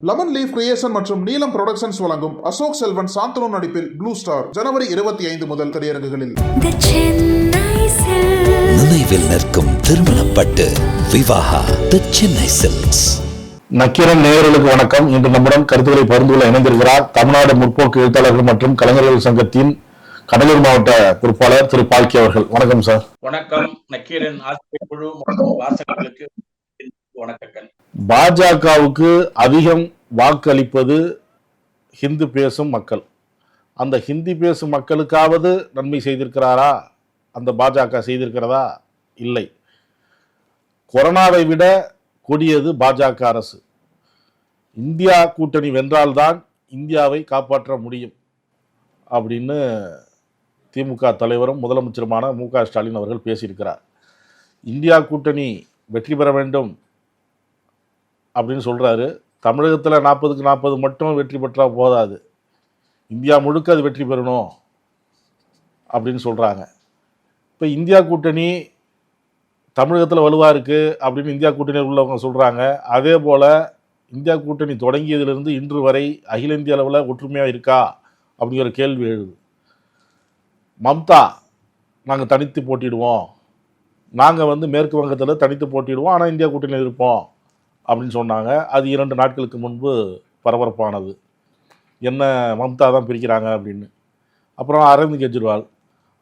Lemon leaf creation மற்றும் நீலம் productions வழங்கும் அசோக் செல்வன் சாந்தனு நடிப்பில் ப்ளூ ஸ்டார் ஜனவரி 25 முதல் திரையரங்குகளில். நினைவில் நிற்கும் திருமணப்பட்டு விவாகா தி சென்னை சில்க்ஸ். நக்கீரன் நேயர்களுக்கு வணக்கம். இன்று நம்முடன் கருத்துக்களை பகிர்ந்துள்ள இணைந்திருக்கிறார் தமிழ்நாடு முற்போக்கு எழுத்தாளர்கள் மற்றும் கலைஞர்கள் சங்கத்தின் கடலூர் மாவட்ட பொறுப்பாளர் திரு பால்கி அவர்கள். வணக்கம் சார். வணக்கம். நக்கீரன் ஆசிரியர் குழு மற்றும் வாசகர்களுக்கு வணக்கங்கள். பாஜகவுக்கு அதிகம் வாக்களிப்பது ஹிந்தி பேசும் மக்கள். அந்த ஹிந்தி பேசும் மக்களுக்காவது நன்மை செய்திருக்கிறாரா? அந்த பாஜக செய்திருக்கிறதா? இல்லை. கொரோனாவை விட கொடியது பாஜக அரசு. இந்தியா கூட்டணி வென்றால்தான் இந்தியாவை காப்பாற்ற முடியும் அப்படின்னு திமுக தலைவரும் முதலமைச்சருமான மு.க. ஸ்டாலின் அவர்கள் பேசியிருக்கிறார். இந்தியா கூட்டணி வெற்றி பெற வேண்டும் அப்படின்னு சொல்கிறாரு. தமிழகத்தில் 40க்கு 40 மட்டும் வெற்றி பெற்றால் போதாது, இந்தியா முழுக்க அது வெற்றி பெறணும் அப்படின்னு சொல்கிறாங்க. இப்போ இந்தியா கூட்டணி தமிழகத்தில் வலுவாக இருக்குது அப்படின்னு இந்தியா கூட்டணியில் உள்ளவங்க சொல்கிறாங்க. அதே போல் இந்தியா கூட்டணி தொடங்கியதிலிருந்து இன்று வரை அகில இந்திய அளவில் ஒற்றுமையாக இருக்கா அப்படிங்கிற கேள்வி எழுது. மம்தா நாங்கள் தனித்து போட்டிடுவோம், நாங்கள் மேற்கு வங்கத்தில் தனித்து போட்டிடுவோம், ஆனால் இந்தியா கூட்டணியில் இருப்போம் அப்படின்னு சொன்னாங்க. அது 2 நாட்களுக்கு முன்பு பரபரப்பானது. என்ன மம்தா தான் பிரிக்கிறாங்க அப்படின்னு. அப்புறம் அரவிந்த் கெஜ்ரிவால்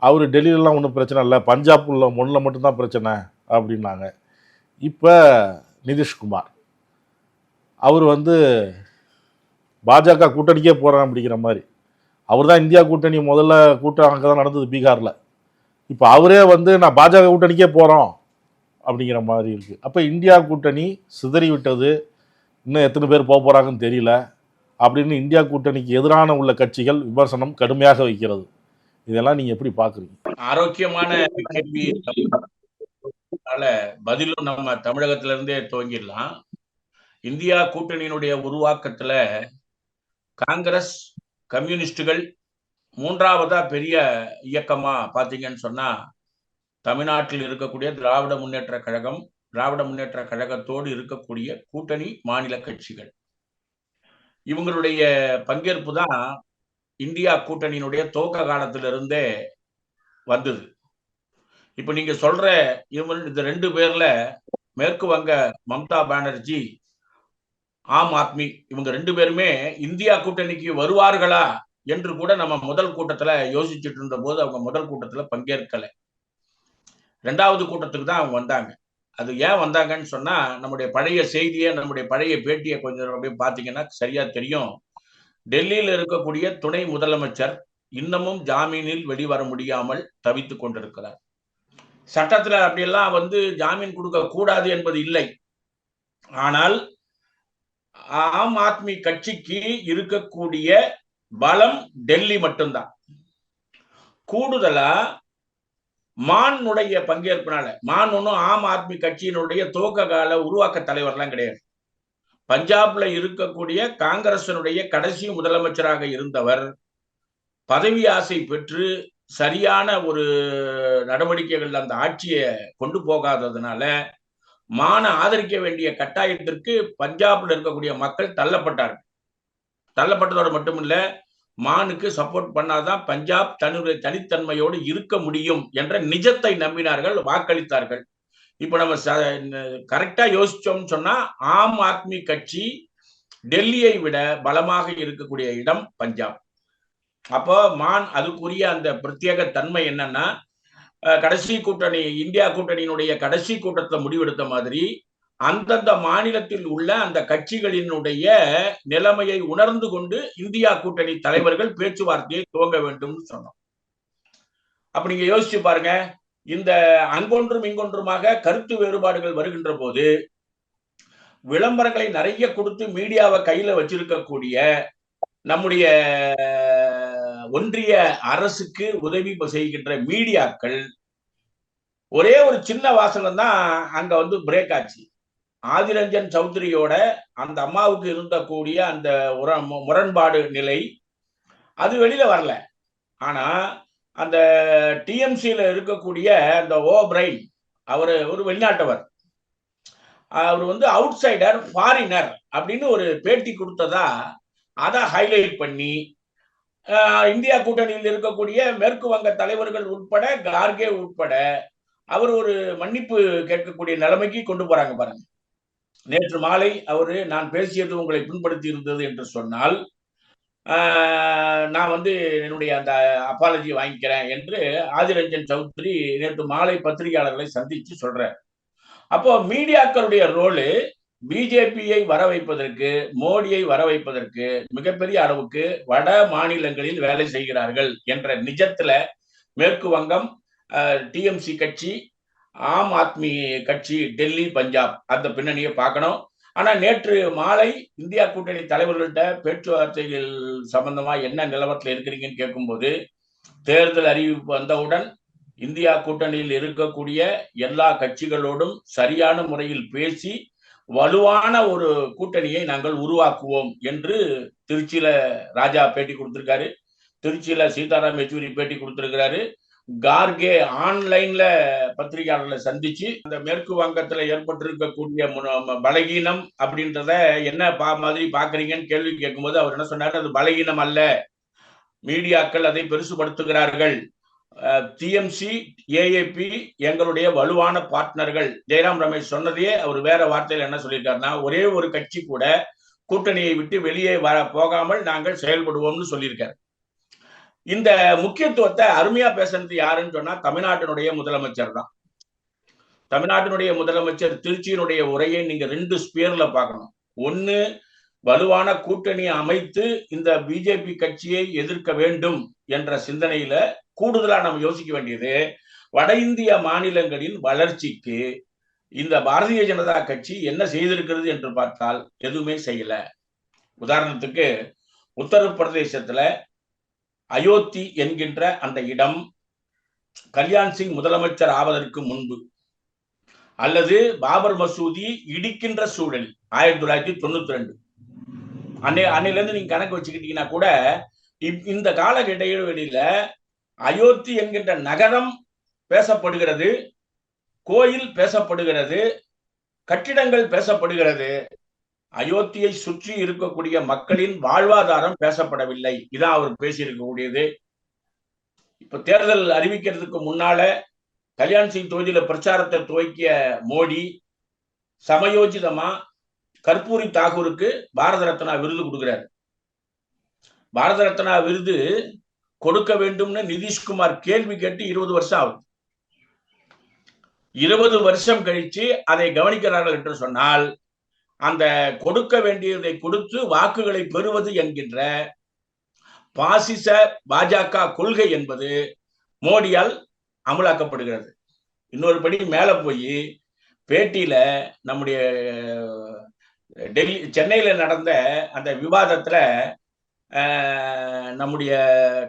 அவர் டெல்லியிலலாம் ஒன்றும் பிரச்சனை இல்லை, பஞ்சாப் உள்ள ஒன்றில் மட்டும்தான் பிரச்சனை அப்படின்னாங்க. இப்போ நிதிஷ்குமார் அவர் பாஜக கூட்டணிக்கே போகிறான் அப்படிங்கிற மாதிரி. அவர் தான் இந்தியா கூட்டணி முதல்ல கூட்டம் அங்கே தான் நடந்தது பீகாரில். இப்போ அவரே நான் பாஜக கூட்டணிக்கே போகிறோம் அப்படிங்கிற மாதிரி இருக்குது. அப்போ இந்தியா கூட்டணி சிதறி விட்டது, இன்னும் எத்தனை பேர் போக போகிறாங்கன்னு தெரியல அப்படின்னு இந்தியா கூட்டணிக்கு எதிரான உள்ள கட்சிகள் விமர்சனம் கடுமையாக வைக்கிறது. இதெல்லாம் நீங்கள் எப்படி பார்க்குறீங்க? ஆரோக்கியமான கேள்வி, பதிலும் நம்ம தமிழகத்திலிருந்தே துவங்கிடலாம். இந்தியா கூட்டணியினுடைய உருவாக்கத்துல காங்கிரஸ், கம்யூனிஸ்டுகள் மூன்றாவதா பெரிய இயக்கமா பார்த்தீங்கன்னு சொன்னா தமிழ்நாட்டில் இருக்கக்கூடிய திராவிட முன்னேற்ற கழகம், திராவிட முன்னேற்ற கழகத்தோடு இருக்கக்கூடிய கூட்டணி மாநில கட்சிகள், இவங்களுடைய பங்கேற்பு தான் இந்தியா கூட்டணியினுடைய துவக்க காலத்திலிருந்தே வந்தது. இப்ப நீங்க சொல்ற இந்த 2 பேர்ல மேற்கு வங்க மம்தா பானர்ஜி, ஆம் ஆத்மி, இவங்க 2 பேருமே இந்தியா கூட்டணிக்கு வருவார்களா என்று கூட நம்ம முதல் கூட்டத்துல யோசிச்சுட்டு இருந்த போது அவங்க முதல் கூட்டத்துல பங்கேற்கல. 2வது கூட்டத்துக்கு தான் அவங்க வந்தாங்க. அது ஏன் வந்தாங்கன்னு சொன்னா நம்முடைய பழைய செய்தியை, நம்முடைய பழைய பேட்டியை கொஞ்சம் அப்படியே பார்த்தீங்கன்னா சரியா தெரியும். டெல்லியில் இருக்கக்கூடிய துணை முதலமைச்சர் இன்னமும் ஜாமீனில் வெளிவர முடியாமல் தவித்துக் கொண்டிருக்கிறார். சட்டத்துல அப்படியெல்லாம் ஜாமீன் கொடுக்க கூடாது என்பது இல்லை. ஆனால் ஆம் ஆத்மி கட்சிக்கு இருக்கக்கூடிய பலம் டெல்லி மட்டும்தான். கூடுதலா மானுடைய பங்கேற்பினால, மான் ஒன்றும் ஆம் ஆத்மி கட்சியினுடைய துவக்க கால உருவாக்க தலைவர்லாம் கிடையாது. பஞ்சாப்ல இருக்கக்கூடிய காங்கிரசனுடைய கடைசி முதலமைச்சராக இருந்தவர் பதவி ஆசை பெற்று சரியான ஒரு நடவடிக்கைகள் அந்த ஆட்சியை கொண்டு போகாததுனால மான ஆதரிக்க வேண்டிய கட்டாயத்திற்கு பஞ்சாப்ல இருக்கக்கூடிய மக்கள் தள்ளப்பட்டார்கள். தள்ளப்பட்டதோடு மட்டுமில்ல, மானுக்கு சப்போர்ட் பண்ணாதான் பஞ்சாப் தன்னுடைய தனித்தன்மையோடு இருக்க முடியும் என்ற நிஜத்தை நம்பினார்கள், வாக்களித்தார்கள். இப்ப நம்ம கரெக்டா யோசிச்சோம்னு சொன்னா ஆம் ஆத்மி கட்சி டெல்லியை விட பலமாக இருக்கக்கூடிய இடம் பஞ்சாப். அப்போ மான் அதுக்குரிய அந்த பிரத்யேக தன்மை என்னன்னா, கடைசி கூட்டணி இந்தியா கூட்டணியினுடைய கடைசி கூட்டத்துல முடிவெடுத்த மாதிரி அந்தந்த மாநிலத்தில் உள்ள அந்த கட்சிகளினுடைய நிலைமையை உணர்ந்து கொண்டு இந்தியா கூட்டணி தலைவர்கள் பேச்சுவார்த்தையை துவங்க வேண்டும் சொன்னோம். அப்ப நீங்க யோசிச்சு பாருங்க, இந்த அங்கொன்றும் இங்கொன்றுமாக கருத்து வேறுபாடுகள் வருகின்ற போது விளம்பரங்களை நிறைய கொடுத்து மீடியாவை கையில வச்சிருக்கக்கூடிய நம்முடைய ஒன்றிய அரசுக்கு உதவி செய்கின்ற மீடியாக்கள் ஒரே ஒரு சின்ன வாசகம் தான் அங்க பிரேக் ஆச்சு. ஆதிரஞ்சன் சௌத்ரியோட அந்த அம்மாவுக்கு இருந்தக்கூடிய அந்த முரண்பாடு நிலை அது வெளியில வரல. ஆனா அந்த டிஎம்சியில இருக்கக்கூடிய அந்த ஓ பிரைன், அவர் ஒரு வெளிநாட்டவர், அவர் வந்து அவுட் சைடர், ஃபாரினர் அப்படின்னு ஒரு பேட்டி கொடுத்ததா அதை ஹைலைட் பண்ணி இந்தியா கூட்டணியில் இருக்கக்கூடிய மேற்கு வங்க தலைவர்கள் உட்பட, கார்கே உட்பட அவர் ஒரு மன்னிப்பு கேட்கக்கூடிய நிலைமைக்கு கொண்டு போறாங்க பாருங்க. நேற்று மாலை அவரு நான் பேசியது உங்களை புண்படுத்தி இருந்தது என்று சொன்னால் நான் வந்து என்னுடைய அந்த அப்பாலஜி வாங்கிக்கிறேன் என்று ஆதிர் ரஞ்சன் சௌத்ரி நேற்று மாலை பத்திரிகையாளர்களை சந்திச்சு சொல்றார். அப்போ மீடியாக்களுடைய ரோலு பிஜேபியை வர வைப்பதற்கு, மோடியை வர வைப்பதற்கு மிகப்பெரிய அளவுக்கு வட மாநிலங்களில் வேலை செய்கிறார்கள் என்ற நிஜத்துல மேற்கு வங்கம், டிஎம்சி கட்சி, ஆம் ஆத்மி கட்சி டெல்லி, பஞ்சாப் அந்த பின்னணியை பார்க்கணும். ஆனா நேற்று மாலை இந்தியா கூட்டணி தலைவர்கள்ட்ட பேச்சுவார்த்தைகள் சம்பந்தமா என்ன நிலவரத்தில் இருக்கிறீங்கன்னு கேட்கும்போது, தேர்தல் அறிவிப்பு வந்தவுடன் இந்தியா கூட்டணியில் இருக்கக்கூடிய எல்லா கட்சிகளோடும் சரியான முறையில் பேசி வலுவான ஒரு கூட்டணியை நாங்கள் உருவாக்குவோம் என்று திருச்சியில ராஜா பேட்டி கொடுத்திருக்காரு, திருச்சியில சீதாராம் யெச்சூரி பேட்டி கொடுத்திருக்கிறாரு. கார்கே ஆன்லைன்ல பத்திரிகையாளர்களை சந்திச்சு இந்த மேற்கு வங்கத்துல ஏற்பட்டிருக்கக்கூடிய பலகீனம் அப்படின்றத என்ன மாதிரி பாக்குறீங்கன்னு கேள்வி கேட்கும்போது அவர் என்ன சொன்னாரு, அது பலகீனம் அல்ல, மீடியாக்கள் அதை பெருசுபடுத்துகிறார்கள். டிஎம்சி, ஏஏபி எங்களுடைய வலுவான பார்ட்னர்கள். ஜெயராம் ரமேஷ் சொன்னதையே அவர் வேற வார்த்தையில் என்ன சொல்லியிருக்காருன்னா, ஒரே ஒரு கட்சி கூட கூட்டணியை விட்டு வெளியே போகாமல் நாங்கள் செயல்படுவோம்னு சொல்லியிருக்காரு. இந்த முக்கியத்துவத்தை அருமையா பேசுறது யாருன்னு சொன்னா தமிழ்நாட்டினுடைய முதலமைச்சர் தான். தமிழ்நாட்டினுடைய முதலமைச்சர் திருச்சியினுடைய உரையை நீங்க 2 ஸ்பியர்ல பார்க்கணும். ஒன்னு, வலுவான கூட்டணி அமைத்து இந்த பிஜேபி கட்சியை எதிர்க்க வேண்டும் என்ற சிந்தனையில கூடுதலா நம்ம யோசிக்க வேண்டியது, வட இந்திய மாநிலங்களின் வளர்ச்சிக்கு இந்த பாரதிய ஜனதா கட்சி என்ன செய்திருக்கிறது என்று பார்த்தால் எதுவுமே செய்யல. உதாரணத்துக்கு உத்தரப்பிரதேசத்துல அயோத்தி என்கின்ற அந்த இடம் கல்யாண் சிங் முதலமைச்சர் ஆவதற்கு முன்பு, அல்லது பாபர் மசூதி இடிக்கின்ற சூழல் 1992 அன்னையிலிருந்து நீங்க கணக்கு வச்சுக்கிட்டீங்கன்னா கூட இந்த கால இடைவெளியில அயோத்தி என்கின்ற நகரம் பேசப்படுகிறது, கோயில் பேசப்படுகிறது, கட்டிடங்கள் பேசப்படுகிறது. அயோத்தியை சுற்றி இருக்கக்கூடிய மக்களின் வாழ்வாதாரம் பேசப்படவில்லை. இதான் அவர் பேசியிருக்கக்கூடியது. இப்ப தேர்தல் அறிவிக்கிறதுக்கு முன்னால கல்யாண் சிங் தொகுதியில பிரச்சாரத்தை துவக்கிய மோடி சமயோஜிதமா கர்பூரி தாகூருக்கு பாரத ரத்னா விருது கொடுக்கிறார். பாரத ரத்னா விருது கொடுக்க வேண்டும்னு நிதிஷ்குமார் கேள்வி கேட்டு 20 வருஷம் ஆகுது. 20 வருஷம் கழிச்சு அதை கவனிக்கிறார்கள் என்று சொன்னால், அந்த கொடுக்க வேண்டியதை கொடுத்து வாக்குகளை பெறுவது என்கின்ற பாசிச பாஜக கொள்கை என்பது மோடியால் அமலாக்கப்படுகிறது. இன்னொரு படி மேல போய் பேட்டியில நம்முடைய சென்னையில நடந்த அந்த விவாதத்துல நம்முடைய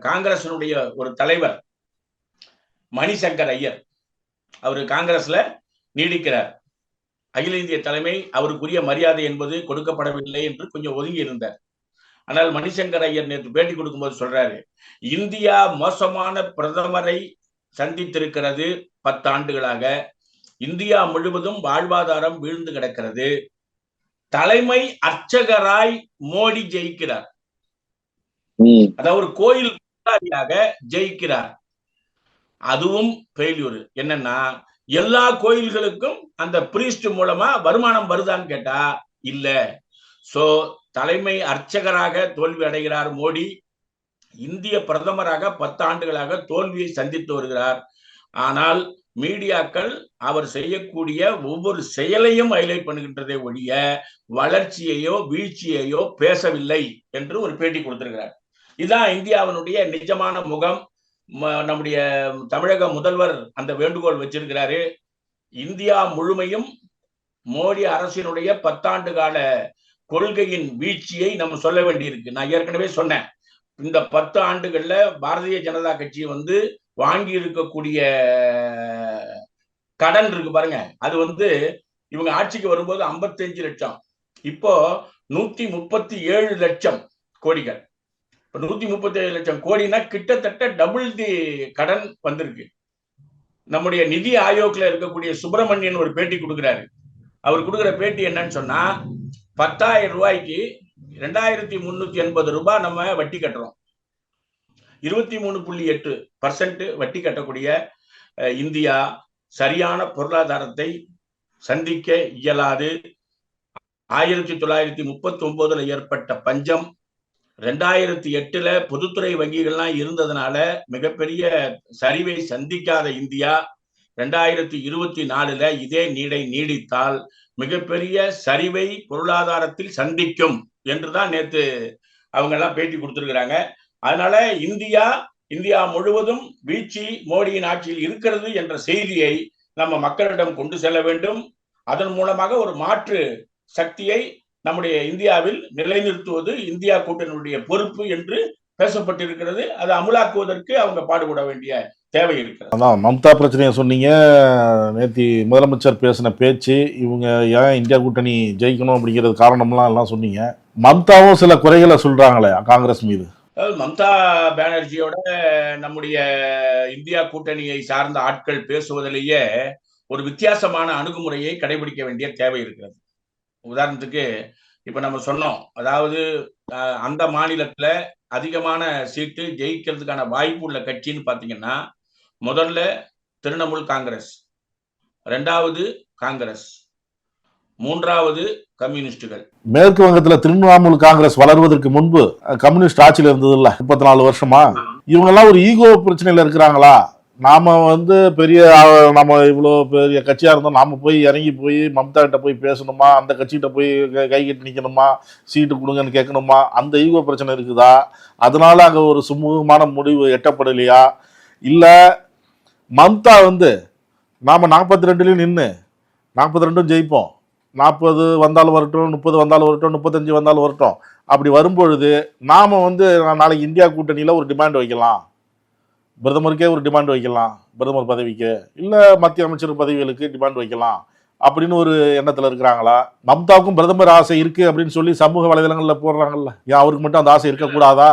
காங்கிரசினுடைய ஒரு தலைவர் மணிசங்கர் ஐயர், அவரு காங்கிரஸ்ல நீடிக்கிறார். அகில இந்திய தலைமை அவருக்குரிய மரியாதை என்பது கொடுக்கப்படவில்லை என்று கொஞ்சம் ஒதுங்கி இருந்தார். ஆனால் மணிசங்கர் ஐயர் நேற்று பேட்டி கொடுக்கும்போது சொல்றாரு, இந்தியா மோசமான பிரதமரை சந்தித்திருக்கிறது 10 ஆண்டுகளாக. இந்தியா முழுவதும் வாழ்வாதாரம் வீழ்ந்து கிடக்கிறது. தலைமை அர்ச்சகராய் மோடி ஜெயிக்கிறார், அதாவது ஒரு கோயில் ஜெயிக்கிறார். அதுவும் ஃபெயில்யூர். என்னன்னா, எல்லா கோயில்களுக்கும் அந்த பிரீஸ்ட் மூலமா வருமானம் வருதான்னு கேட்டா இல்ல. சோ தலைமை அர்ச்சகராக தோல்வி அடைகிறார் மோடி. இந்திய பிரதமராக 10 ஆண்டுகளாக தோல்வியை சந்தித்து வருகிறார். ஆனால் மீடியாக்கள் அவர் செய்யக்கூடிய ஒவ்வொரு செயலையும் ஹைலைட் பண்ணுகின்றதை ஒழிய வளர்ச்சியையோ வீழ்ச்சியையோ பேசவில்லை என்று ஒரு பேட்டி கொடுத்திருக்கிறார். இதுதான் இந்தியாவினுடைய நிஜமான முகம். நம்முடைய தமிழக முதல்வர் அந்த வேண்டுகோள் வச்சிருக்கிறாரு. இந்தியா முழுமையும் மோடி அரசினுடைய 10 ஆண்டு கால கொள்கையின் வீழ்ச்சியை நம்ம சொல்ல வேண்டியிருக்கு. நான் ஏற்கனவே சொன்னேன், இந்த 10 ஆண்டுகள்ல பாரதிய ஜனதா கட்சி வாங்கி இருக்கக்கூடிய கடன் இருக்கு பாருங்க, அது இவங்க ஆட்சிக்கு வரும்போது 55 லட்சம், இப்போ 137 லட்சம் கோடிகள். 137 லட்சம் கோடினா கிட்டத்தட்ட டபுள் தி கடன் வந்திருக்கு. நம்முடைய நிதி ஆயோக்ல இருக்கக்கூடிய சுப்பிரமணியன் ஒரு பேட்டி கொடுக்கிறாரு. அவர் கொடுக்குற பேட்டி என்னன்னு சொன்னா 10,000 ரூபாய்க்கு 2,380 ரூபாய் நம்ம வட்டி கட்டுறோம். 23.8% வட்டி கட்டக்கூடிய இந்தியா சரியான பொருளாதாரத்தை சந்திக்க இயலாது. 1939 ஏற்பட்ட பஞ்சம், 2008 பொதுத்துறை வங்கிகள்லாம் இருந்ததுனால மிகப்பெரிய சரிவை சந்திக்காத இந்தியா 2024 இதே நீடித்தால் மிகப்பெரிய சரிவை பொருளாதாரத்தில் சந்திக்கும் என்றுதான் நேத்து அவங்க எல்லாம் பேட்டி கொடுத்திருக்கிறாங்க. அதனால இந்தியா முழுவதும் வீழ்ச்சி மோடியின் ஆட்சியில் இருக்கிறது என்ற செய்தியை நம்ம மக்களிடம் கொண்டு செல்ல வேண்டும். அதன் மூலமாக ஒரு மாற்று சக்தியை நம்முடைய இந்தியாவில் நிலைநிறுத்துவது இந்தியா கூட்டணியுடைய பொறுப்பு என்று பேசப்பட்டிருக்கிறது. அதை அமுலாக்குவதற்கு அவங்க பாடுபட வேண்டிய தேவை இருக்கிறது. அதான் மம்தா பிரச்சனையை சொன்னீங்க. நேத்தி முதலமைச்சர் பேசின பேச்சு, இவங்க ஏன் இந்தியா கூட்டணி ஜெயிக்கணும் அப்படிங்கிறது காரணம்லாம் எல்லாம் சொன்னீங்க. மம்தாவும் சில குறைகளை சொல்றாங்களே காங்கிரஸ் மீது. மம்தா பானர்ஜியோட நம்முடைய இந்தியா கூட்டணியை சார்ந்த ஆட்கள் பேசுவதிலேயே ஒரு வித்தியாசமான அணுகுமுறையை கடைபிடிக்க வேண்டிய தேவை இருக்கிறது. உதாரணத்துக்கு இப்ப நம்ம சொன்னோம், அதாவது அந்த மாநிலத்துல அதிகமான சீட்டு ஜெயிக்கிறதுக்கான வாய்ப்பு உள்ள கட்சின்னு பாத்தீங்கன்னா முதல்ல திரிணாமுல் காங்கிரஸ், இரண்டாவது காங்கிரஸ், மூன்றாவது கம்யூனிஸ்டுகள். மேற்கு வங்கத்துல திரிணாமுல் காங்கிரஸ் வளர்வதற்கு முன்பு கம்யூனிஸ்ட் ஆட்சியில் இருந்தது இல்ல 34 வருஷமா. இவங்க எல்லாம் ஒரு ஈகோ பிரச்சனையில இருக்கிறாங்களா? நாம பெரிய நம்ம இவ்வளவு பெரிய கட்சியா இருந்தோம், நாம போய் இறங்கி போய் மம்தா கிட்ட போய் பேசணுமா, அந்த கட்சிகிட்ட போய் கை கட்டி நிக்கணுமா, சீட்டு கொடுங்கன்னு கேட்கணுமா, அந்த ஈகோ பிரச்சனை இருக்குதா? அதனால அங்க ஒரு சுமூகமான முடிவு எட்டப்படலையா? இல்ல மம்தா நாம 42லயும் நின்று 42 ஜெயிப்போம், 40 வந்தாலும் வரட்டும், 30 வந்தாலும் வரட்டும், 35 வந்தாலும் வரட்டும், அப்படி வரும்பொழுது நாம நாளைக்கு இந்தியா கூட்டணியில ஒரு டிமாண்ட் வைக்கலாம், பிரதமருக்கே ஒரு டிமாண்ட் வைக்கலாம், பிரதமர் பதவிக்கு இல்ல மத்திய அமைச்சர் பதவிகளுக்கு டிமாண்ட் வைக்கலாம் அப்படின்னு ஒரு எண்ணத்துல இருக்கிறாங்களா? மம்தாவுக்கும் பிரதமர் ஆசை இருக்கு அப்படின்னு சொல்லி சமூக வலைதளங்கள்ல போடுறாங்கல்ல, ஏன் அவருக்கு மட்டும் அந்த ஆசை இருக்கக்கூடாதா?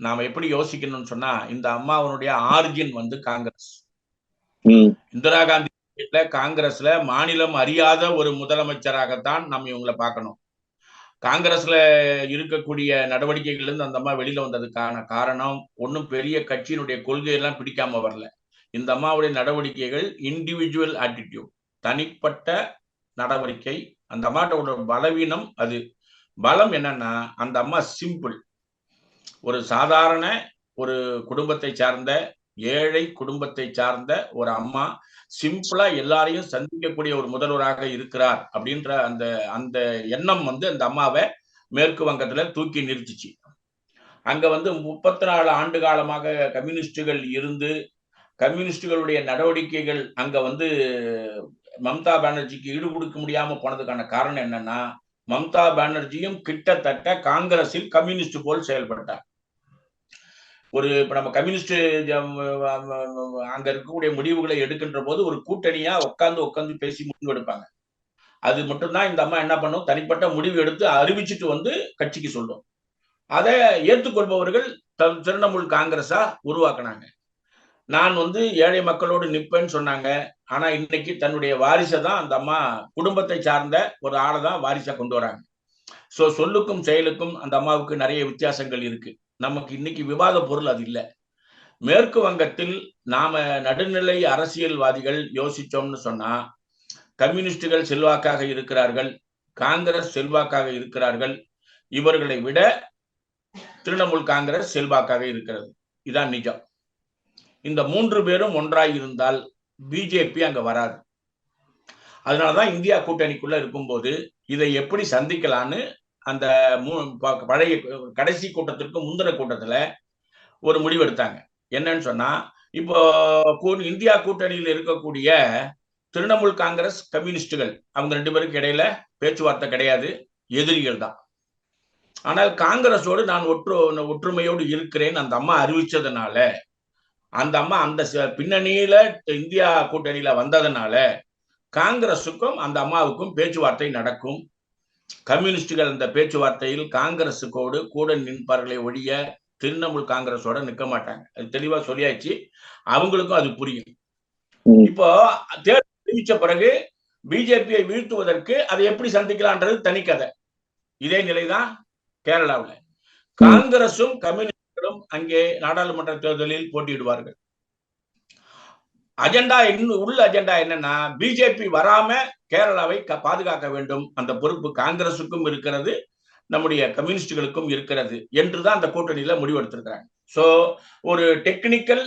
நாம எப்படி யோசிக்கணும்னு சொன்னா, இந்த அம்மாவனுடைய ஆரிஜின் காங்கிரஸ். இந்திரா காந்தி காங்கிரஸ்ல மாநிலம் அறியாத ஒரு முதலமைச்சராகத்தான் நம்ம இவங்களை பார்க்கணும். காங்கிரஸ்ல இருக்கக்கூடிய நடவடிக்கைகள் இருந்து அந்த அம்மா வெளியில வந்ததுக்கான காரணம் ஒன்னும் பெரிய கட்சியினுடைய கொள்கையெல்லாம் பிடிக்காம வரல. இந்த அம்மாவுடைய நடவடிக்கைகள் இண்டிவிஜுவல் ஆட்டிடியூட், தனிப்பட்ட நடவடிக்கை. அந்த அம்மாவோட பலவீனம் அது. பலம் என்னன்னா, அந்த அம்மா சிம்பிள், ஒரு சாதாரண ஒரு குடும்பத்தை சார்ந்த ஏழை குடும்பத்தை சார்ந்த ஒரு அம்மா சிம்பிளா எல்லாரையும் சந்திக்கக்கூடிய ஒரு முதல்வராக இருக்கிறார் அப்படின்ற அந்த எண்ணம் அந்த அம்மாவை மேற்கு வங்கத்துல தூக்கி நிறுத்திச்சு. அங்க 34 ஆண்டு காலமாக கம்யூனிஸ்டுகள் இருந்து கம்யூனிஸ்டுகளுடைய நடவடிக்கைகள் அங்க மம்தா பானர்ஜிக்கு ஈடு கொடுக்க முடியாம போனதுக்கான காரணம் என்னன்னா, மம்தா பானர்ஜியும் கிட்டத்தட்ட காங்கிரஸில் கம்யூனிஸ்ட் போல் செயல்பட்டார். இப்ப நம்ம கம்யூனிஸ்ட் அங்க இருக்கக்கூடிய முடிவுகளை எடுக்கின்ற போது ஒரு கூட்டணியா உட்கார்ந்து பேசி முடிவு எடுப்பாங்க. அது மட்டும்தான் இந்த அம்மா என்ன பண்ணும், தனிப்பட்ட முடிவு எடுத்து அறிவிச்சுட்டு கட்சிக்கு சொல்லும். அதை ஏற்றுக்கொள்பவர்கள் திரிணாமுல் காங்கிரஸா உருவாக்குனாங்க. நான் ஏழை மக்களோடு நிற்பேன்னு சொன்னாங்க. ஆனா இன்னைக்கு தன்னுடைய வாரிசை தான் அந்த அம்மா, குடும்பத்தை சார்ந்த ஒரு ஆளை தான் வாரிசா கொண்டு வராங்க. சொல்லுக்கும் செயலுக்கும் அந்த அம்மாவுக்கு நிறைய வித்தியாசங்கள் இருக்கு. நமக்கு இன்னைக்கு விவாத பொருள் அது இல்லை. மேற்கு வங்கத்தில் நாம நடுநிலை அரசியல்வாதிகள் யோசிச்சோம்னு சொன்னா, கம்யூனிஸ்டுகள் செல்வாக்காக இருக்கிறார்கள், காங்கிரஸ் செல்வாக்காக இருக்கிறார்கள். இவர்களை விட திரிணாமுல் காங்கிரஸ் செல்வாக்காக இருக்கிறது. இதான் நிஜம். இந்த 3 பேரும் ஒன்றாய் இருந்தால் பிஜேபி அங்க வராது. அதனாலதான் இந்தியா கூட்டணிக்குள்ள இருக்கும்போது இதை எப்படி சந்திக்கலான்னு அந்த பழைய கடைசி கூட்டத்திற்கு முந்தின கூட்டத்துல ஒரு முடிவு எடுத்தாங்க. என்னன்னு சொன்னா, இப்போ இந்தியா கூட்டணியில் இருக்கக்கூடிய திரிணாமுல் காங்கிரஸ், கம்யூனிஸ்டுகள் அவங்க 2 பேருக்கு இடையில பேச்சுவார்த்தை கிடையாது, எதிரிகள் தான். ஆனால் காங்கிரஸோடு நான் ஒற்றுமையோடு இருக்கிறேன் அந்த அம்மா அறிவிச்சதுனால, அந்த அம்மா அந்த பின்னணியில இந்தியா கூட்டணியில வந்ததுனால காங்கிரஸுக்கும் அந்த அம்மாவுக்கும் பேச்சுவார்த்தை நடக்கும். கம்யூனிஸ்டுகள் அந்த பேச்சுவார்த்தையில் காங்கிரஸுக்கோடு கூட நிற்பார்களே ஒழிய திரிணாமுல் காங்கிரஸோட நிற்க மாட்டாங்க. அது தெளிவா சொல்லியாச்சு, அவங்களுக்கும் அது புரியும். இப்போ தேர்தல் அறிவிச்ச பிறகு பிஜேபியை வீழ்த்துவதற்கு அதை எப்படி சந்திக்கலான்றது தனிக்கதை. இதே நிலைதான் கேரளாவில். காங்கிரசும் கம்யூனிஸ்டுகளும் அங்கே நாடாளுமன்ற தேர்தலில் போட்டியிடுவார்கள். அஜெண்டா உள்ள அஜெண்டா என்னன்னா, பிஜேபி வராம கேரளாவை பாதுகாக்க வேண்டும். அந்த பொறுப்பு காங்கிரசுக்கும் இருக்கிறது, நம்முடைய கம்யூனிஸ்டுகளுக்கும் இருக்கிறது என்றுதான் அந்த கூட்டணியில முடிவெடுத்திருக்கிறாங்க. சோ ஒரு டெக்னிக்கல்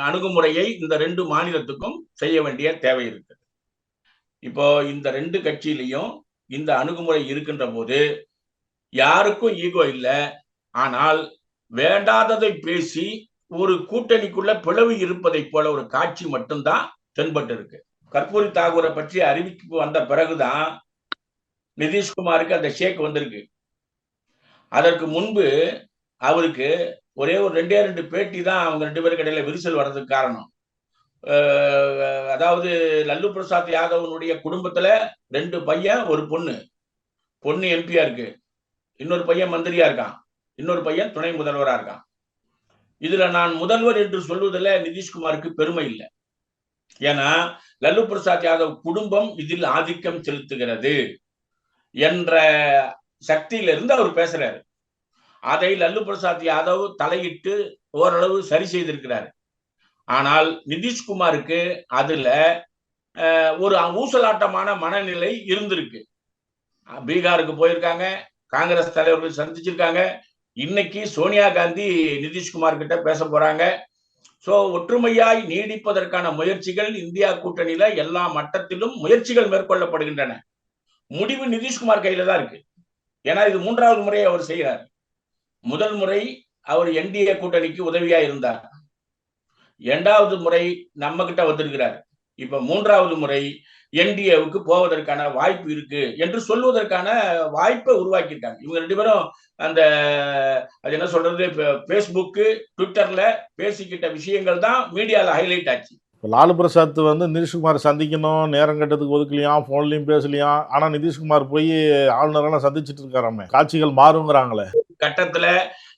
அணுகுமுறையை இந்த 2 மாநிலத்துக்கும் செய்ய வேண்டிய தேவை இருக்கு. இப்போ இந்த 2 கட்சியிலையும் இந்த அணுகுமுறை இருக்கின்ற போது யாருக்கும் ஈகோ இல்லை. ஆனால் வேண்டாததை பேசி ஒரு கூட்டணிக்குள்ள பிளவு இருப்பதை போல ஒரு காட்சி மட்டும்தான் தென்பட்டு இருக்கு. கர்பூரி தாகூரை பற்றி அறிவிப்பு வந்த பிறகுதான் நிதிஷ்குமாருக்கு அந்த ஷேக் வந்திருக்கு. அதற்கு முன்பு அவருக்கு ஒரே ஒரு 2 பேட்டி தான் அவங்க 2 பேருக்கு இடையில விரிசல் வர்றதுக்கு காரணம். அதாவது லல்லு பிரசாத் யாதவனுடைய குடும்பத்துல 2 பையன் ஒரு பொண்ணு எம்பியா இருக்கு, இன்னொரு பையன் மந்திரியா இருக்கான், இன்னொரு பையன் துணை முதல்வரா இருக்கான். இதுல நான் முதல்வர் என்று சொல்வதில் நிதிஷ்குமாருக்கு பெருமை இல்லை. ஏன்னா லல்லு பிரசாத் யாதவ் குடும்பம் இதில் ஆதிக்கம் செலுத்துகிறது என்ற சக்தியிலிருந்து அவர் பேசுறாரு. அதை லல்லு பிரசாத் யாதவ் தலையிட்டு ஓரளவு சரி செய்திருக்கிறார். ஆனால் நிதிஷ்குமாருக்கு அதுல ஒரு ஊசலாட்டமான மனநிலை இருந்திருக்கு. பீகாருக்கு போயிருக்காங்க, காங்கிரஸ் தலைவர்கள் சந்திச்சிருக்காங்க. இன்னைக்கு சோனியா காந்தி நிதிஷ்குமார் கிட்ட பேச போறாங்க. சோ ஒற்றுமையாய் நீடிப்பதற்கான முயற்சிகள் இந்தியா கூட்டணியில எல்லா மட்டத்திலும் முயற்சிகள் மேற்கொள்ளப்படுகின்றன. முடிவு நிதிஷ்குமார் கையில தான் இருக்கு. ஏன்னா இது 3வது முறை அவர் செய்கிறார். முதல் முறை அவர் என்டிஏ கூட்டணிக்கு உதவியா இருந்தார். 2வது முறை நம்ம கிட்ட வந்திருக்கிறார். இப்ப 3வது முறை என்டிஏவுக்கு போவதற்கான வாய்ப்பு இருக்கு என்று சொல்வதற்கான வாய்ப்பை உருவாக்கி இருக்காங்க. இவங்க 2 பேரும் அந்த அது என்ன சொல்றது, பேஸ்புக் ட்விட்டர்ல பேசிக்கிட்ட விஷயங்கள் தான் மீடியால ஹைலைட் ஆச்சு. லாலு பிரசாத் நிதிஷ்குமார் சந்திக்கணும், நேரம் கட்டத்துக்கு ஒதுக்கலையாம், போன்லயும் பேசலையாம். ஆனா நிதிஷ்குமார் போய் ஆளுநரெல்லாம் சந்திச்சுட்டு இருக்காராமே, காட்சிகள் மாறுங்கிறாங்களே. கட்டத்துல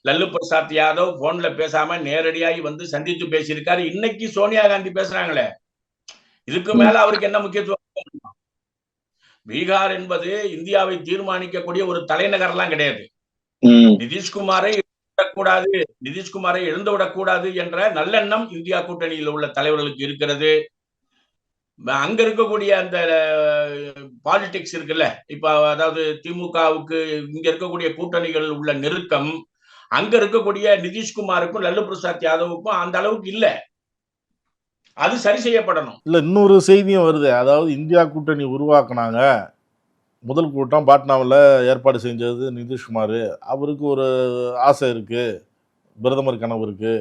லல்லு பிரசாத் யாதவ் போன்ல பேசாம நேரடியாகி வந்து சந்தித்து பேசியிருக்காரு. இன்னைக்கு சோனியா காந்தி பேசுறாங்களே, இதுக்கு மேல அவருக்கு என்ன முக்கியத்துவம்? பீகார் என்பது இந்தியாவை தீர்மானிக்கக்கூடிய ஒரு தலைநகர்லாம் கிடையாது. நிதிஷ்குமாரை எழுந்துவிடக் கூடாது என்ற நல்லெண்ணம் இந்தியா கூட்டணியில் உள்ள தலைவர்களுக்கு இருக்கிறது. அங்க இருக்கக்கூடிய அந்த பாலிடிக்ஸ் இருக்குல்ல, இப்ப அதாவது திமுகவுக்கு இங்க இருக்கக்கூடிய கூட்டணிகள் உள்ள நெருக்கம் அங்க இருக்கக்கூடிய நிதிஷ்குமாருக்கும் லல்லு பிரசாத் யாதவுக்கும் அந்த அளவுக்கு இல்ல. அது சரி செய்யப்படணும். இல்ல, இன்னொரு செய்தியும் வருது. அதாவது இந்தியா கூட்டணி உருவாக்குனாங்க, முதல் கூட்டம் பாட்னாவில் ஏற்பாடு செஞ்சது நிதிஷ்குமார். அவருக்கு ஒரு ஆசை இருக்கு, பிரதமர் கனவு இருக்கு.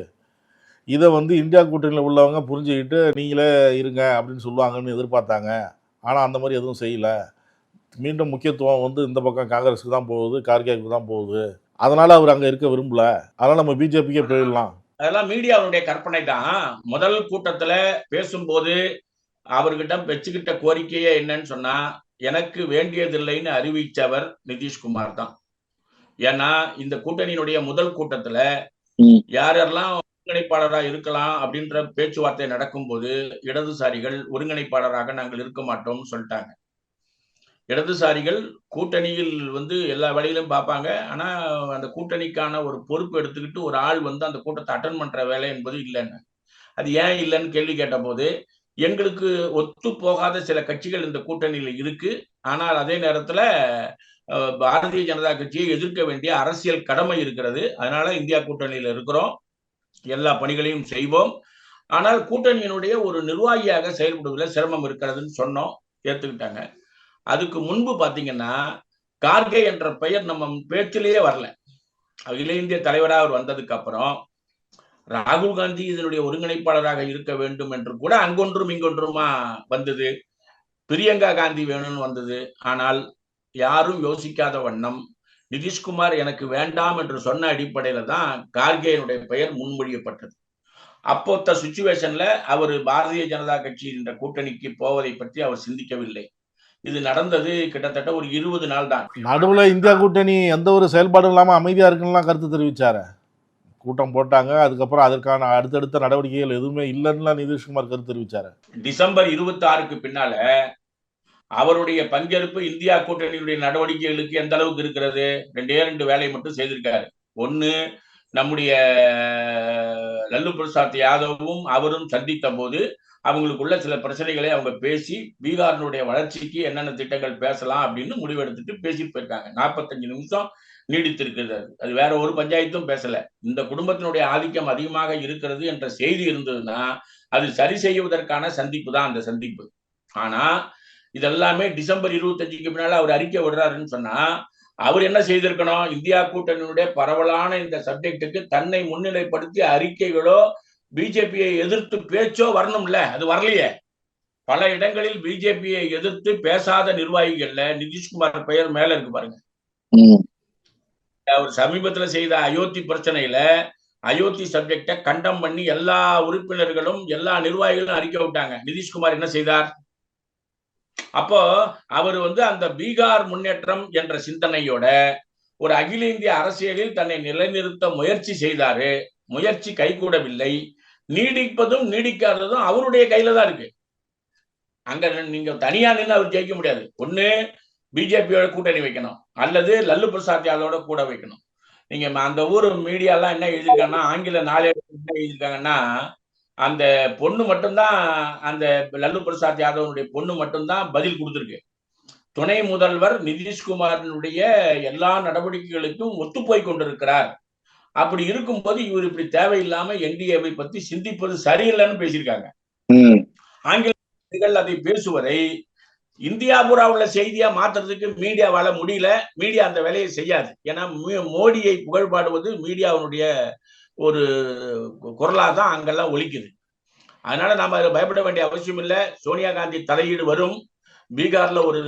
இதை இந்தியா கூட்டணியில் உள்ளவங்க புரிஞ்சுக்கிட்டு நீங்களே இருங்க அப்படின்னு சொல்லுவாங்கன்னு எதிர்பார்த்தாங்க. ஆனால் அந்த மாதிரி எதுவும் செய்யலை. மீண்டும் முக்கியத்துவம் இந்த பக்கம் காங்கிரஸுக்கு தான் போகுது, கார்கேக்கு தான் போகுது. அதனால அவர் அங்கே இருக்க விரும்பல. அதனால நம்ம பிஜேபிக்கே போயிடலாம். அதெல்லாம் மீடியாவுடைய கற்பனை தான். முதல் கூட்டத்துல பேசும்போது அவர்கிட்ட வச்சுக்கிட்ட கோரிக்கையே என்னன்னு சொன்னா, எனக்கு வேண்டியதில்லைன்னு அறிவிச்சவர் நிதிஷ்குமார் தான். ஏன்னா இந்த கூட்டணியினுடைய முதல் கூட்டத்துல யாரெல்லாம் ஒருங்கிணைப்பாளராக இருக்கலாம் அப்படின்ற பேச்சுவார்த்தை நடக்கும்போது இடதுசாரிகள் ஒருங்கிணைப்பாளராக நாங்கள் இருக்க மாட்டோம்னு சொல்லிட்டாங்க. இடதுசாரிகள் கூட்டணியில் எல்லா வேலையிலும் பார்ப்பாங்க. ஆனா அந்த கூட்டணிக்கான ஒரு பொறுப்பு எடுத்துக்கிட்டு ஒரு ஆள் அந்த கூட்டத்தை அட்டன் பண்ற வேலை என்பது இல்லைன்னு. அது ஏன் இல்லைன்னு கேள்வி கேட்ட போது, எங்களுக்கு ஒத்து போகாத சில கட்சிகள் இந்த கூட்டணியில இருக்கு. ஆனால் அதே நேரத்துல பாரதிய ஜனதா கட்சியை எதிர்க்க வேண்டிய அரசியல் கடமை இருக்கிறது. அதனால இந்தியா கூட்டணியில இருக்கிறோம், எல்லா பணிகளையும் செய்வோம். ஆனால் கூட்டணியினுடைய ஒரு நிர்வாகியாக செயல்படுவதில் சிரமம் இருக்கிறதுன்னு சொன்னோம், ஏத்துக்கிட்டாங்க. அதுக்கு முன்பு பாத்தீங்கன்னா கார்கே என்ற பெயர் நம்ம பேச்சிலேயே வரல. அகில இந்திய தலைவராக அவர் வந்ததுக்கு அப்புறம் ராகுல் காந்தி இதனுடைய ஒருங்கிணைப்பாளராக இருக்க வேண்டும் என்று கூட அங்கொன்றும் இங்கொன்றுமா வந்தது. பிரியங்கா காந்தி வேணும்னு வந்தது. ஆனால் யாரும் யோசிக்காத வண்ணம் நிதிஷ்குமார் எனக்கு வேண்டாம் என்று சொன்ன அடிப்படையில தான் கார்கேனுடைய பெயர் முன்மொழியப்பட்டது. அப்போத்த சுச்சுவேஷன்ல அவர் பாரதிய ஜனதா கட்சி என்ற கூட்டணிக்கு போவதை பற்றி அவர் சிந்திக்கவில்லை. இது நடந்தது கிட்டத்தட்ட ஒரு 20 நாள் தான். நடுவுல இந்தியா கூட்டணி எந்த ஒரு செயல்பாடும் இல்லாம அமைதியா இருக்குன்னு கருத்து தெரிவிச்சாரு. கூட்டம் போட்டாங்க. அதுக்கப்புறம் அதற்கான அடுத்தடுத்த நடவடிக்கைகள் எதுவுமே இல்லைன்னு நிதிஷ்குமார் கருத்து தெரிவிச்சாரு. டிசம்பர் 26க்கு பின்னால அவருடைய பங்கேற்பு இந்தியா கூட்டணியுடைய நடவடிக்கைகளுக்கு எந்த அளவுக்கு இருக்கிறது? 2 வேலையை மட்டும் செய்திருக்காரு. ஒன்னு, நம்முடைய லல்லு பிரசாத் யாதவும் அவரும் சந்தித்த போது அவங்களுக்குள்ள சில பிரச்சனைகளை அவங்க பேசி பீகாரினுடைய வளர்ச்சிக்கு என்னென்ன திட்டங்கள் பேசலாம் அப்படின்னு முடிவெடுத்துட்டு பேசிட்டு போயிருக்காங்க. 45 நிமிஷம் நீடித்திருக்கிறது. அது வேற ஒரு பஞ்சாயத்தும் பேசல. இந்த குடும்பத்தினுடைய ஆதிக்கம் அதிகமாக இருக்கிறது என்ற செய்தி இருந்ததுன்னா அது சரி செய்வதற்கான சந்திப்பு தான் அந்த சந்திப்பு. ஆனா இதெல்லாமே டிசம்பர் 25க்கு பின்னால அவர் அறிக்கை விடுறாருன்னு சொன்னா அவர் என்ன செய்திருக்கணும்? இந்தியா கூட்டணியுடைய பரவலான இந்த சப்ஜெக்டுக்கு தன்னை முன்னிலைப்படுத்தி அறிக்கைகளோ பிஜேபியை எதிர்த்து பேச்சோ வரணும்ல. அது வரலையே. பல இடங்களில் பிஜேபியை எதிர்த்து பேசாத நிர்வாகிகள்ல நிதிஷ்குமார் பெயர் மேல இருக்கு பாருங்க. அவர் சமீபத்துல செய்த அயோத்தி பிரச்சனையில அயோத்தி சப்ஜெக்ட கண்டம் பண்ணி எல்லா உறுப்பினர்களும் எல்லா நிர்வாகிகளும் அறிக்கை விட்டாங்க. நிதிஷ்குமார் என்ன செய்தார்? அப்போ அவர் அந்த பீகார் முன்னேற்றம் என்ற சிந்தனையோட ஒரு அகில இந்திய அரசியலில் தன்னை நிலைநிறுத்த முயற்சி செய்தாரு. முயற்சி கைகூடவில்லை. நீடிப்பதும் நீடிக்காததும் அவருடைய கையில தான் இருக்கு. அங்க நீங்க தனியா நின்று அவர் ஜெயிக்க முடியாது. ஒண்ணு பிஜேபியோட கூட்டணி வைக்கணும், அல்லது லல்லு பிரசாத் யாதவோட கூட வைக்கணும். நீங்க அந்த ஊர் மீடியா எல்லாம் என்ன எழுதியிருக்காங்கன்னா, ஆங்கில நாளேடுகள் என்ன எழுதியிருக்காங்கன்னா, அந்த பொண்ணு மட்டும்தான், அந்த லல்லு பிரசாத் யாதவனுடைய பொண்ணு மட்டும்தான் பதில் கொடுத்திருக்கு. துணை முதல்வர் நிதிஷ்குமாரினுடைய எல்லா நடவடிக்கைகளுக்கும் ஒத்துப்போய் கொண்டிருக்கிறார். அப்படி இருக்கும்போது இவர் இப்படி தேவையில்லாம என்டிஏவை பத்தி சிந்திப்பது சரியில்லைன்னு பேசியிருக்காங்க. ஆங்கில அதை பேசுவதை இந்தியா பூரா உள்ள செய்தியா மாத்துறதுக்கு மீடியாவால முடியல. மீடியா அந்த வேலையை செய்யாது. ஏன்னா மோடியை புகழ்பாடுவது மீடியாவுடைய ஒரு குரலா தான் அங்கெல்லாம் ஒலிக்குது. அதனால நாம பயப்பட வேண்டிய அவசியம் இல்லை. சோனியா காந்தி தலையீடு வரும். பீகார்ல ஒரு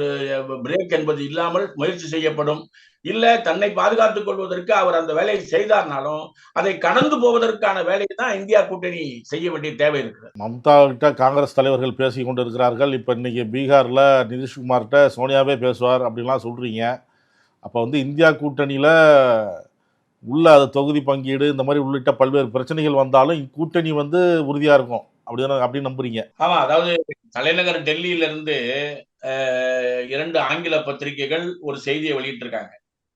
பிரேக் என்பது இல்லாமல் முயற்சி செய்யப்படும். இல்ல தன்னை பாதுகாத்துக் கொள்வதற்கு அவர் அந்த வேலையை செய்தார்னாலும் அதை கடந்து போவதற்கான வேலையை தான் இந்தியா கூட்டணி செய்ய வேண்டிய தேவை இருக்கு. மம்தா கிட்ட காங்கிரஸ் தலைவர்கள் பேசி கொண்டிருக்கிறார்கள். இப்ப இன்னைக்கு பீகார்ல நிதிஷ்குமார்கிட்ட சோனியாவே பேசுவார் அப்படின்லாம் சொல்றீங்க. அப்ப இந்தியா கூட்டணியில உள்ள அது தொகுதி பங்கீடு இந்த மாதிரி உள்ளிட்ட பல்வேறு பிரச்சனைகள் வந்தாலும் கூட்டணி உறுதியா இருக்கும் அப்படின்னு நம்புறீங்க? ஆமா, அதாவது தலைநகர் டெல்லியில இருந்து 2 ஆங்கில பத்திரிகைகள் ஒரு செய்தியை வெளியிட்டிருக்காங்க.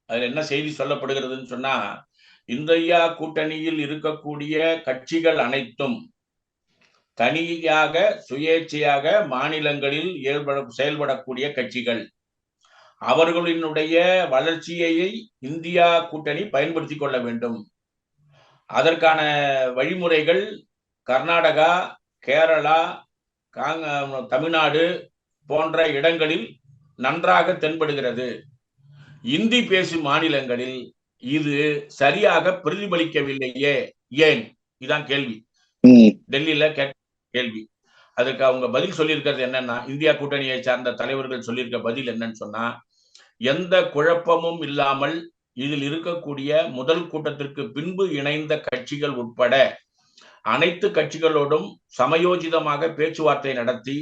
அதுல என்ன செய்தி சொல்லப்படுகிறதுன்னு சொன்னா, இந்தியா கூட்டணியில் இருக்கக்கூடிய கட்சிகள் அனைத்தும் தனியாக சுயேட்சையாக மாநிலங்களில் செயல்படக்கூடிய கட்சிகள், அவர்களினுடைய வளர்ச்சியை இந்தியா கூட்டணி பயன்படுத்திக் கொள்ள வேண்டும். அதற்கான வழிமுறைகள் கர்நாடகா, கேரளா, தமிழ்நாடு போன்ற இடங்களில் நன்றாக தென்படுகிறது. இந்தி பேசும் மாநிலங்களில் இது சரியாக பிரதிபலிக்கவில்லையே, ஏன்? இதான் கேள்வி. டெல்லியில கேட்ட கேள்வி. அதுக்கு அவங்க பதில் சொல்லியிருக்கிறது என்னன்னா, இந்தியா கூட்டணியை சார்ந்த தலைவர்கள் சொல்லியிருக்க பதில் என்னன்னு சொன்னா, எந்த குழப்பமும் இல்லாமல் இதில் இருக்கக்கூடிய முதல் கூட்டத்திற்கு பின்பு இணைந்த கட்சிகள் உட்பட அனைத்து கட்சிகளோடும் சமயோஜிதமாக பேச்சுவார்த்தை நடத்தி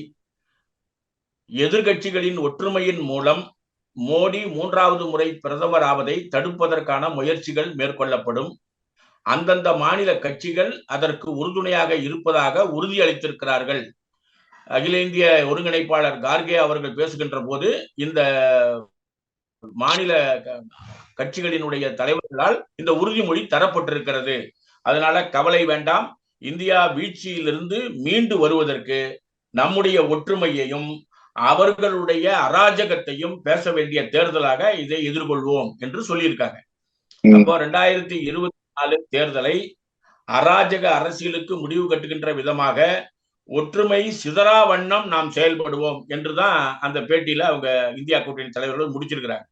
எதிர்கட்சிகளின் ஒற்றுமையின் மூலம் மோடி 3வது முறை பிரதமர் ஆவதை தடுப்பதற்கான முயற்சிகள் மேற்கொள்ளப்படும். அந்தந்த மாநில கட்சிகள் அதற்கு உறுதுணையாக இருப்பதாக உறுதியளித்திருக்கிறார்கள். அகில இந்திய ஒருங்கிணைப்பாளர் கார்கே அவர்கள் பேசுகின்ற போது இந்த மாநில கட்சிகளினுடைய தலைவர்களால் இந்த உறுதிமொழி தரப்பட்டிருக்கிறது. அதனால கவலை வேண்டாம். இந்தியா வீழ்ச்சியிலிருந்து மீண்டு வருவதற்கு நம்முடைய ஒற்றுமையையும் அவர்களுடைய அராஜகத்தையும் பேச வேண்டிய தேர்தலாக இதை எதிர்கொள்வோம் என்று சொல்லியிருக்காங்க. அப்போ 2024 தேர்தலை அராஜக அரசியலுக்கு முடிவு கட்டுகின்ற விதமாக ஒற்றுமை சிதறா வண்ணம் நாம் செயல்படுவோம் என்றுதான் அந்த பேட்டியில அவங்க இந்தியா கூட்டணி தலைவர்கள் முடிச்சிருக்கிறாங்க.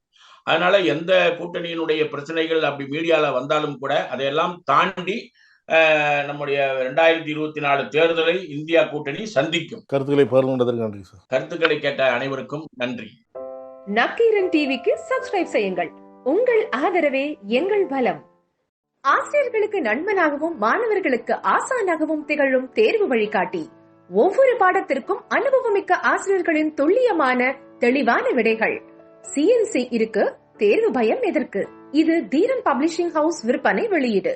அதனால எந்த கூட்டணியினுடைய பிரச்சனைகள் அப்படி மீடியால வந்தாலும் கூட அதையெல்லாம் தாண்டி நம்முடைய 2024 தேர்தலை இந்தியா கூட்டணி சந்திக்கும். கருத்துக்களை பகிர்ந்ததற்கு நன்றி சார். கருத்துக்களை கேட்ட அனைவருக்கும் நன்றி. நக்கீரன் டிவிக்கு சப்ஸ்கிரைப் செய்யுங்கள். உங்கள் ஆதரவே எங்கள் பலம். ஆசிரியர்களுக்கு நண்பனாகவும் மாணவர்களுக்கு ஆசானாகவும் திகழும் தேர்வு வழிகாட்டி. ஒவ்வொரு பாடத்திற்கும் அனுபவமிக்க ஆசிரியர்களின் துல்லியமான தெளிவான விடைகள். CNC இருக்கு, தேர்வு பயம் எதற்கு? இது தீரன் பப்ளிஷிங் ஹவுஸ் விற்பனை வெளியீடு.